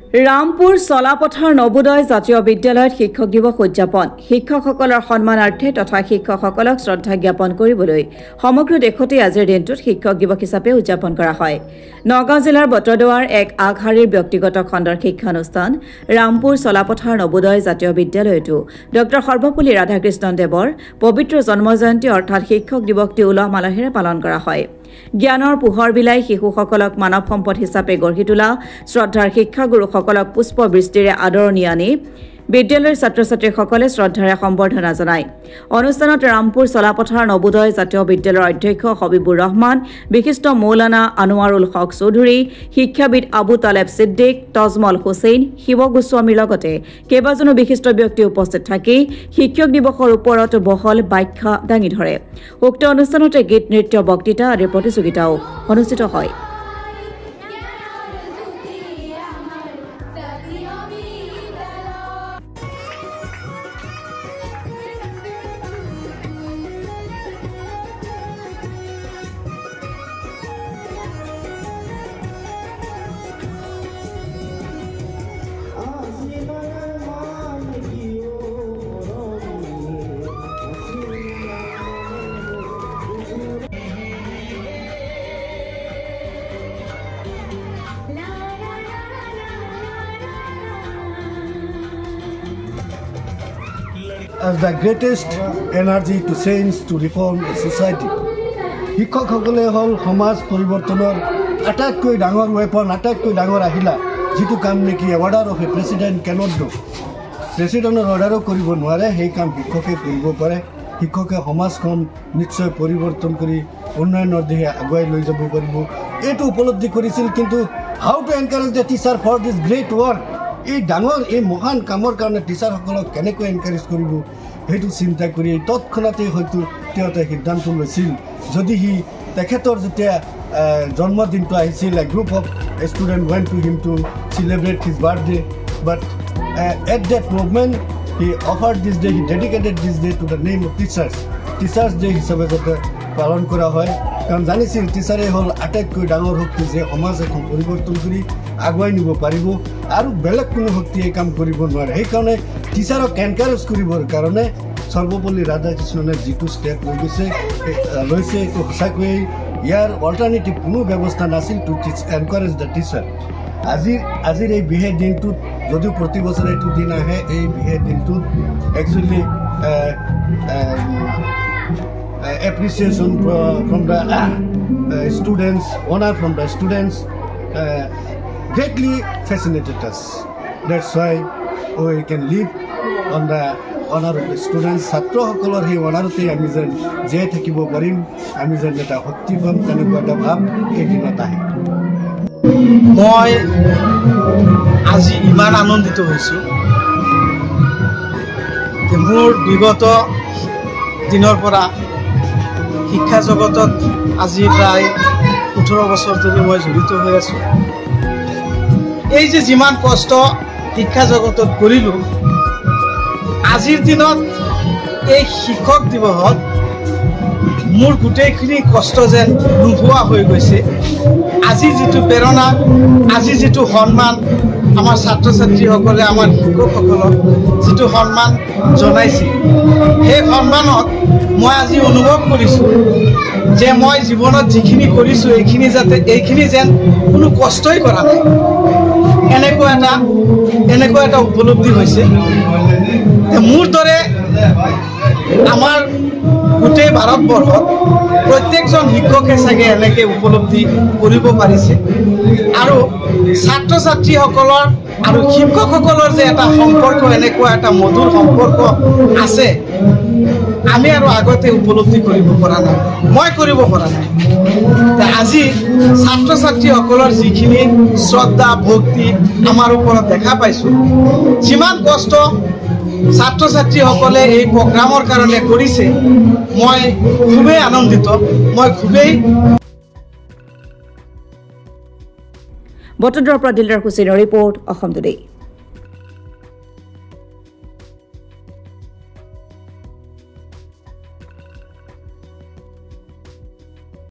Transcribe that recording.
ৰামপুৰ চলাপথাৰ নবোদয় জাতীয় বিদ্যালয়ত শিক্ষক দিৱস উদযাপন শিক্ষকসকলৰ সন্মানাৰ্থে তথা শিক্ষকসকলক শ্ৰদ্ধা জ্ঞাপন কৰিবলৈ সমগ্ৰ দেশতে আজিৰ দিনটোত শিক্ষক দিৱস হিচাপে উদযাপন কৰা হয়। নগাঁও জিলাৰ বটদ্ৰৱাৰ এক আগশাৰীৰ ব্যক্তিগত খণ্ডৰ শিক্ষানুষ্ঠান ৰামপুৰ চলাপথাৰ নবোদয় জাতীয় বিদ্যালয়তো ডক্টৰ সৰ্বপল্লী ৰাধাকৃষ্ণন দেৱৰ পবিত্ৰ জন্মজয়ন্তী অৰ্থাৎ শিক্ষক দিৱসটি উলহ মালহেৰে পালন কৰা হয়। জ্ঞানৰ পোহৰ বিলাই শিশুসকলক মানৱ সম্পদ হিচাপে গঢ়ি তোলা শ্ৰদ্ধাৰ শিক্ষাগুৰুসকলক পুষ্পবৃষ্টিৰে আদৰণি আনি বিদ্যালয়ৰ ছাত্ৰ-ছাত্ৰীসকলে শ্ৰদ্ধাৰে সম্বৰ্ধনা জনায়। অনুষ্ঠানত ৰামপুৰ চলাপথাৰ নবোদয় জাতীয় বিদ্যালয়ৰ অধ্যক্ষ হবিবুৰ ৰহমান, বিশিষ্ট মৌলানা আনোৱাৰুল হক চৌধুৰী, শিক্ষাবিদ আবু তালেব সিদ্দিক, তজমল হুছেইন, শিৱ গোস্বামীৰ লগতে কেইবাজনো বিশিষ্ট ব্যক্তি উপস্থিত থাকি শিক্ষক দিৱসৰ ওপৰত বহল ব্যাখ্যা দাঙি ধৰে। উক্ত অনুষ্ঠানতে গীত, নৃত্য, বক্তৃতা আদিৰ প্ৰতিযোগিতাও অনুষ্ঠিত হয়। As the greatest energy to change, to reform a society. শিক্ষকসকলে হল সমাজ পৰিৱৰ্তনৰ আটাইতকৈ ডাঙৰ ৱেপন, আটাইতকৈ ডাঙৰ আহিলা, যিটো কাম নেকি order of a president cannot do. প্ৰেচিডেণ্টৰ অৰ্ডাৰো কৰিব নোৱাৰে, সেই কাম শিক্ষকে কৰিব পাৰে। শিক্ষকে সমাজখন নিশ্চয় পৰিৱৰ্তন কৰি উন্নয়নৰ দিশে আগুৱাই লৈ যাব পাৰিব, এইটো উপলব্ধি কৰিছিল। কিন্তু how to encourage the teacher for this great work, এই ডাঙৰ এই মহান কামৰ কাৰণে টিচাৰসকলক কেনেকৈ এনকাৰেজ কৰিব সেইটো চিন্তা কৰি তৎক্ষণাতেই হয়তো তেওঁতে সিদ্ধান্ত লৈছিল। যদি তেখেতৰ যেতিয়া জন্মদিনটো আহিছিল, a group of student went to him to celebrate his birthday, but at that moment he offered this day, he dedicated this day to the name of teachers day হিচাপে যাতে পালন কৰা হয়। কাৰণ জানিছিল টিচাৰে হ'ল আটাইতকৈ ডাঙৰ শক্তি, যে সমাজ এখন পৰিৱৰ্তন কৰি আগুৱাই নিব পাৰিব আৰু বেলেগ কোনো শক্তিয়ে কাম কৰিব নোৱাৰে। সেইকাৰণে টিচাৰক এনকাৰেজ কৰিবৰ কাৰণে সৰ্বপল্লী ৰাধাকৃষ্ণনে যিটো ষ্টেপ লৈছে এইটো সঁচাকৈয়ে ইয়াৰ অল্টাৰনেটিভ কোনো ব্যৱস্থা নাছিল টু এনকাৰেজ দ্য টিচাৰ। আজিৰ এই বিশেষ দিনটোত যদিও প্ৰতি বছৰে এইটো দিন আহে, এই বিশেষ দিনটোত actually appreciation from the students, honor from the students greatly fascinated us. That's why we can live on the honor of the students. ছাত্ৰসকলৰ সেই অনাৰতে আমি যেন জীয়াই থাকিব পাৰিম, আমি যেন এটা শক্তি পাম, তেনেকুৱা এটা ভাৱ এই দিনত আহে। মই আজি ইমান আনন্দিত হৈছোঁ যে মোৰ বিগত দিনৰ পৰা শিক্ষা জগতত আজি প্ৰায় 18 বছৰ ধৰি মই জড়িত হৈ আছোঁ। এই যে যিমান কষ্ট শিক্ষা জগতত কৰিলোঁ, আজিৰ দিনত এই শিক্ষক দিৱসত মোৰ গোটেইখিনি কষ্ট যেন নোহোৱা হৈ গৈছে। আজি যিটো প্ৰেৰণা, আজি যিটো সন্মান আমাৰ ছাত্ৰ ছাত্ৰীসকলে আমাৰ শিক্ষকসকলক যিটো সন্মান জনাইছিল, সেই সন্মানত মই আজি অনুভৱ কৰিছোঁ যে মই জীৱনত যিখিনি কৰিছোঁ এইখিনি যেন কোনো কষ্টই কৰা নাই, এনেকুৱা এটা উপলব্ধি হৈছে। মোৰ দৰে আমাৰ গোটেই ভাৰতবৰ্ষত প্ৰত্যেকজন শিক্ষকে চাগে এনেকৈ উপলব্ধি কৰিব পাৰিছে। আৰু ছাত্ৰ ছাত্ৰীসকলৰ আৰু শিক্ষকসকলৰ যে এটা সম্পৰ্ক, এনেকুৱা এটা মধুৰ সম্পৰ্ক আছে, আমি আৰু আগতে উপলব্ধি কৰিব পৰা নাই, মই কৰিব পৰা নাই। আজি ছাত্ৰ ছাত্ৰীসকলৰ যিখিনি শ্ৰদ্ধা ভক্তি আমাৰ ওপৰত দেখা পাইছোঁ, যিমান কষ্ট ছাত্ৰ ছাত্ৰীসকলে এই প্ৰগ্ৰামৰ কাৰণে কৰিছে, মই খুবেই আনন্দিত, মই খুবেই। বটদ্ৰৱাৰ পৰা দিলদাৰ হুছেইনৰ ৰিপৰ্ট, অসম টুডে।